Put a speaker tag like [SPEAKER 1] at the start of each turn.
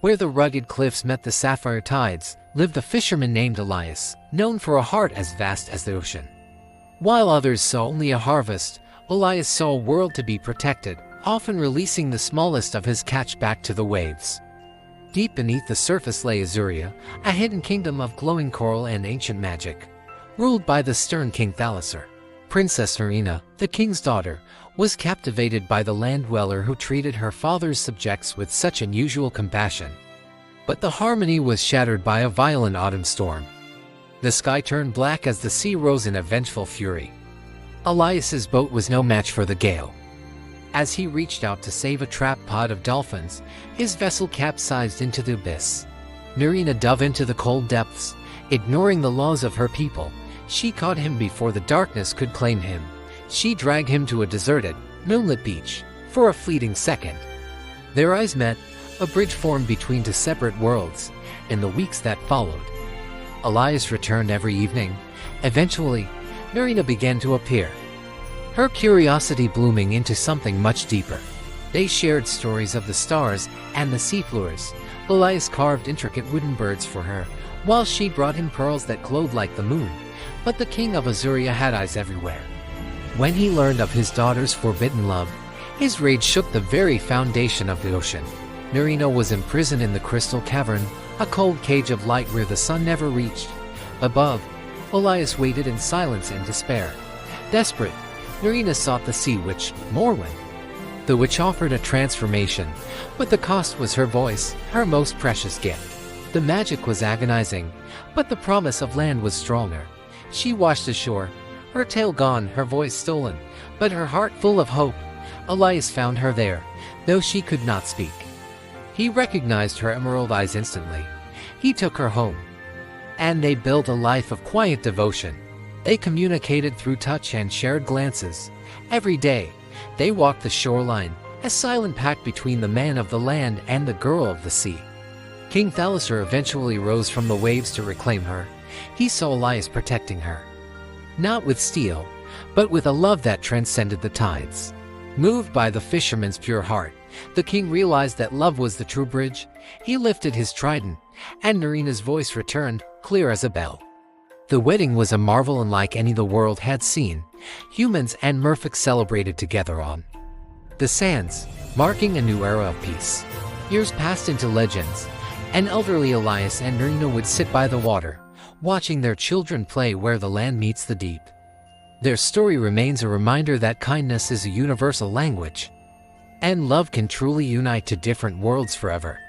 [SPEAKER 1] Where the rugged cliffs met the sapphire tides, lived a fisherman named Elias, known for a heart as vast as the ocean. While others saw only a harvest, Elias saw a world to be protected, often releasing the smallest of his catch back to the waves. Deep beneath the surface lay Azuria, a hidden kingdom of glowing coral and ancient magic. Ruled by the stern King Thalasar, Princess Marina, the king's daughter, was captivated by the land dweller who treated her father's subjects with such unusual compassion. But the harmony was shattered by a violent autumn storm. The sky turned black as the sea rose in a vengeful fury. Elias's boat was no match for the gale. As he reached out to save a trapped pod of dolphins, his vessel capsized into the abyss. Marina dove into the cold depths, ignoring the laws of her people. She caught him before the darkness could claim him. She dragged him to a deserted, moonlit beach. For a fleeting second, their eyes met. A bridge formed between two separate worlds. In the weeks that followed, Elias returned every evening. Eventually, Marina began to appear, her curiosity blooming into something much deeper. They shared stories of the stars and the seafloors. Elias carved intricate wooden birds for her, while she brought him pearls that glowed like the moon. But the king of Azuria had eyes everywhere. When he learned of his daughter's forbidden love, his rage shook the very foundation of the ocean. Marina was imprisoned in the crystal cavern, a cold cage of light where the sun never reached. Above, Elias waited in silence and despair. Desperate, Marina sought the sea witch, Morwen. The witch offered a transformation, but the cost was her voice, her most precious gift. The magic was agonizing, but the promise of land was stronger. She washed ashore, her tail gone, her voice stolen, but her heart full of hope. Elias found her there, though she could not speak. He recognized her emerald eyes instantly. He took her home, and they built a life of quiet devotion. They communicated through touch and shared glances. Every day, they walked the shoreline, a silent pact between the man of the land and the girl of the sea. King Thalasar eventually rose from the waves to reclaim her. He saw Elias protecting her, not with steel, but with a love that transcended the tides. Moved by the fisherman's pure heart, the king realized that love was the true bridge. He lifted his trident, and Marina's voice returned, clear as a bell. The wedding was a marvel unlike any the world had seen. Humans and merfolk celebrated together on the sands, marking a new era of peace. Years passed into legends. An elderly Elias and Marina would sit by the water, watching their children play where the land meets the deep. Their story remains a reminder that kindness is a universal language, and love can truly unite two different worlds forever.